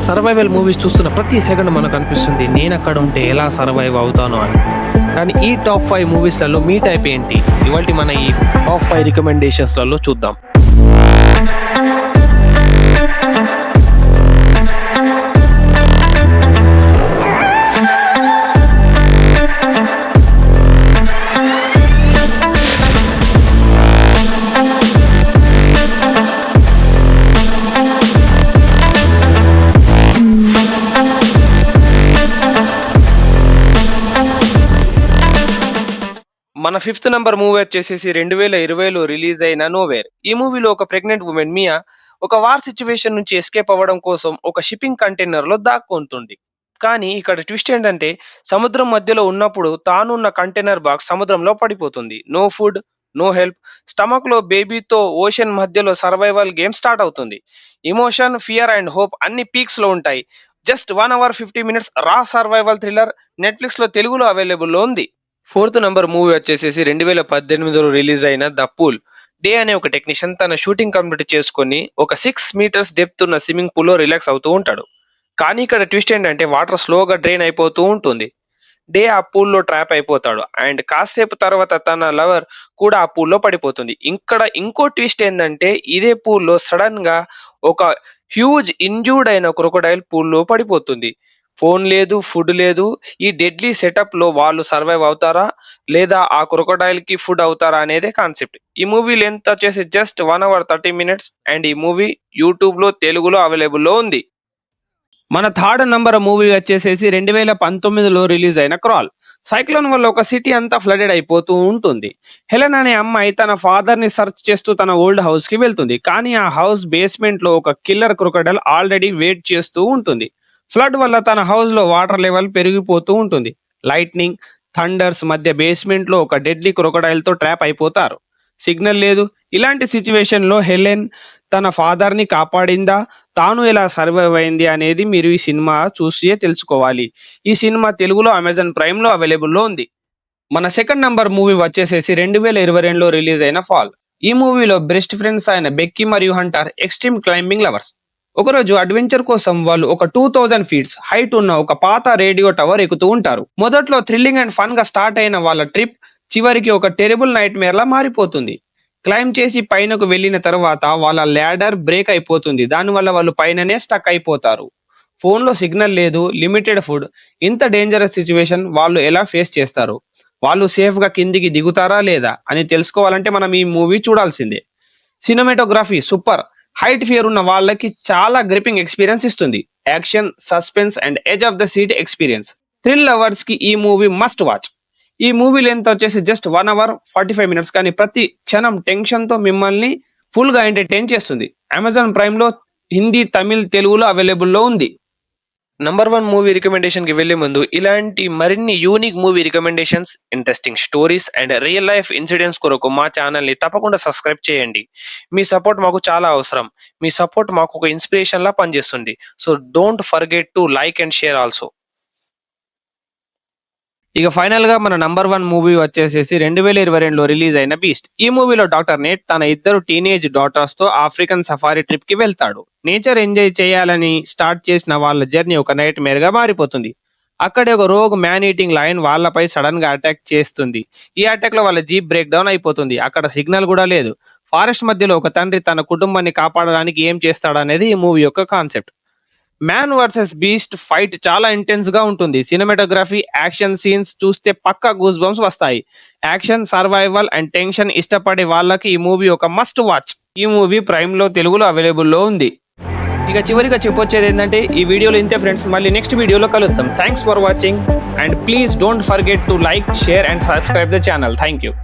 Survival movies చూస్తున్న ప్రతి second మనకు అనిపిస్తుంది నేను అక్కడ ఉంటే ఎలా సర్వైవ్ అవుతానో అని. కానీ ఈ టాప్ 5 మూవీస్లలో మీ టైప్ ఏంటి? ఇవాళ మన ఈ టాప్ 5 రికమెండేషన్స్లలో చూద్దాం. మన 5th నంబర్ మూవీ వచ్చేసేసి 2020లో రిలీజ్ అయిన నోవేర్. ఈ మూవీలో ఒక ప్రెగ్నెంట్ ఉమెన్ మియా ఒక వార్ సిచ్యువేషన్ నుంచి ఎస్కేప్ అవ్వడం కోసం ఒక షిప్పింగ్ కంటైనర్ లో దాక్కుంటుంది. కానీ ఇక్కడ ట్విస్ట్ ఏంటంటే సముద్రం మధ్యలో ఉన్నప్పుడు తానున్న కంటైనర్ బాక్స్ సముద్రంలో పడిపోతుంది. No food, no help, stomach లో బేబీతో ఓషన్ మధ్యలో సర్వైవల్ గేమ్ స్టార్ట్ అవుతుంది. ఇమోషన్, ఫియర్ అండ్ హోప్ అన్ని పీక్స్ లో ఉంటాయి. జస్ట్ 1 hour 50 minutes రా సర్వైవల్ థ్రిల్లర్. నెట్ఫ్లిక్స్ లో తెలుగులో అవైలబుల్లో ఉంది. 4th నంబర్ మూవీ వచ్చేసేసి 2018లో రిలీజ్ అయిన ద పూల్. డే అనే ఒక టెక్నీషియన్ తన షూటింగ్ కంప్లీట్ చేసుకొని ఒక 6 meters డెప్త్ ఉన్న స్విమ్మింగ్ పూల్ లో రిలాక్స్ అవుతూ ఉంటాడు. కానీ ఇక్కడ ట్విస్ట్ ఏంటంటే వాటర్ స్లోగా డ్రైన్ అయిపోతూ ఉంటుంది. డే ఆ పూల్లో ట్రాప్ అయిపోతాడు అండ్ కాసేపు తర్వాత తన లవర్ కూడా ఆ పూల్లో పడిపోతుంది. ఇక్కడ ఇంకో ట్విస్ట్ ఏంటంటే ఇదే పూల్లో సడన్ గా ఒక హ్యూజ్ ఇంజూర్డ్ అయిన క్రొకొడైల్ పూల్లో పడిపోతుంది. ఫోన్ లేదు, ఫుడ్ లేదు. ఈ డెడ్లీ సెటప్ లో వాళ్ళు సర్వైవ్ అవుతారా లేదా ఆ క్రొకొడైల్ కి ఫుడ్ అవుతారా అనేదే కాన్సెప్ట్. ఈ మూవీ లెంత్ వచ్చేసి జస్ట్ 1 hour 30 minutes అండ్ ఈ మూవీ యూట్యూబ్ లో తెలుగులో అవైలబుల్లో ఉంది. మన 3rd నంబర్ మూవీ వచ్చేసేసి 2019లో రిలీజ్ అయిన క్రాల్. సైక్లోన్ వల్ల ఒక సిటీ అంతా ఫ్లడెడ్ అయిపోతూ ఉంటుంది. హెలెన్ అనే అమ్మాయి తన ఫాదర్ ని సర్చ్ చేస్తూ తన ఓల్డ్ హౌస్ కి వెళ్తుంది. కానీ ఆ హౌస్ బేస్మెంట్ లో ఒక కిల్లర్ క్రొకొడైల్ ఆల్రెడీ వెయిట్ చేస్తూ ఉంటుంది. ఫ్లడ్ వల్ల తన హౌస్ లో వాటర్ లెవెల్ పెరిగిపోతూ ఉంటుంది. లైట్నింగ్, థండర్స్ మధ్య బేస్మెంట్ లో ఒక డెడ్లీ క్రొకొడైల్ తో ట్రాప్ అయిపోతారు. సిగ్నల్ లేదు. ఇలాంటి సిచ్యువేషన్ లో హెలెన్ తన ఫాదర్ ని కాపాడిందా, తాను ఎలా సర్వైవ్ అయింది అనేది మీరు ఈ సినిమా చూసి తెలుసుకోవాలి. ఈ సినిమా తెలుగులో అమెజాన్ ప్రైమ్ లో అవైలబుల్లో ఉంది. మన 2nd నంబర్ మూవీ వచ్చేసేసి 2022లో రిలీజ్ అయిన ఫాల్. ఈ మూవీలో బెస్ట్ ఫ్రెండ్స్ అయిన బెక్కీ మరియు హంటర్ ఎక్స్ట్రీమ్ క్లైంబింగ్ లవర్స్. ఒకరోజు అడ్వెంచర్ కోసం వాళ్ళు ఒక 2000 feet హైట్ ఉన్న ఒక పాత రేడియో టవర్ ఎక్కుతూ ఉంటారు. మొదట్లో థ్రిల్లింగ్ అండ్ ఫన్ గా స్టార్ట్ అయిన వాళ్ళ ట్రిప్ చివరికి ఒక టెరిబుల్ నైట్ మేర్ లా మారిపోతుంది. క్లైమ్ చేసి పైనకు వెళ్ళిన తర్వాత వాళ్ళ ల్యాడర్ బ్రేక్ అయిపోతుంది. దానివల్ల వాళ్ళు పైననే స్టక్ అయిపోతారు. ఫోన్ లో సిగ్నల్ లేదు, లిమిటెడ్ ఫుడ్. ఇంత డేంజరస్ సిచ్యువేషన్ వాళ్ళు ఎలా ఫేస్ చేస్తారు, వాళ్ళు సేఫ్ గా కిందికి దిగుతారా లేదా అని తెలుసుకోవాలంటే మనం ఈ మూవీ చూడాల్సిందే. Cinematography super. హైట్ ఫియర్ ఉన్న వాళ్ళకి చాలా గ్రిపింగ్ ఎక్స్పీరియన్స్ ఇస్తుంది. Action, suspense and edge of the seat experience. Thrill lovers కి ఈ మూవీ మస్ట్ వాచ్. ఈ మూవీ లెంత్ వచ్చేసి జస్ట్ 1 hour 45 minutes కానీ ప్రతి క్షణం టెన్షన్ తో మిమ్మల్ని ఫుల్ గా ఎంటర్టైన్ చేస్తుంది. అమెజాన్ ప్రైమ్ లో హిందీ, తమిళ్, తెలుగులో అవైలబుల్లో ఉంది. నంబర్ 1 మూవీ రికమెండేషన్ కి వెళ్లే ముందు ఇలాంటి మరిన్ని unique movie recommendations, interesting stories and real life incidents కొరకు మా ఛానల్ ని తప్పకుండా సబ్స్క్రైబ్ చేయండి. మీ సపోర్ట్ మాకు చాలా అవసరం. మీ సపోర్ట్ మాకు ఒక ఇన్స్పిరేషన్ లా పనిచేస్తుంది. So don't forget to like and share also. ఇక ఫైనల్ గా మన నంబర్ 1 మూవీ వచ్చేసేసి 2022లో రిలీజ్ అయిన బీస్ట్. ఈ మూవీలో డాక్టర్ నేట్ తన ఇద్దరు టీనేజ్ డాటర్స్ తో ఆఫ్రికన్ సఫారీ ట్రిప్ కి వెళ్తాడు. నేచర్ ఎంజాయ్ చేయాలని స్టార్ట్ చేసిన వాళ్ళ జర్నీ ఒక నైట్ మేర్ గా మారిపోతుంది. అక్కడే ఒక రోగ్ మ్యాన్ ఈటింగ్ లయన్ వాళ్ళపై సడన్ గా అటాక్ చేస్తుంది. ఈ అటాక్ లో వాళ్ళ జీప్ బ్రేక్ డౌన్ అయిపోతుంది. అక్కడ సిగ్నల్ కూడా లేదు. ఫారెస్ట్ మధ్యలో ఒక తండ్రి తన కుటుంబాన్ని కాపాడడానికి ఏం చేస్తాడనేది ఈ మూవీ యొక్క concept. Man versus beast fight చాలా ఇంటెన్స్ గా ఉంటుంది. సినిమాటోగ్రఫీ, యాక్షన్ సీన్స్ చూస్తే పక్కా గూస్ బంప్స్ వస్తాయి. యాక్షన్, సర్వైవల్ అండ్ టెన్షన్ ఇష్టపడే వాళ్ళకి ఈ మూవీ ఒక మస్ట్ వాచ్. ఈ మూవీ ప్రైమ్ లో తెలుగులో అవైలబుల్లో ఉంది. ఇక చివరిగా చెప్పొచ్చేది ఏంటంటే ఈ వీడియోలో ఇంతే ఫ్రెండ్స్. మళ్ళీ నెక్స్ట్ వీడియోలో కలుద్దాం. Thanks for watching and please don't forget to like, share and subscribe the channel. Thank you.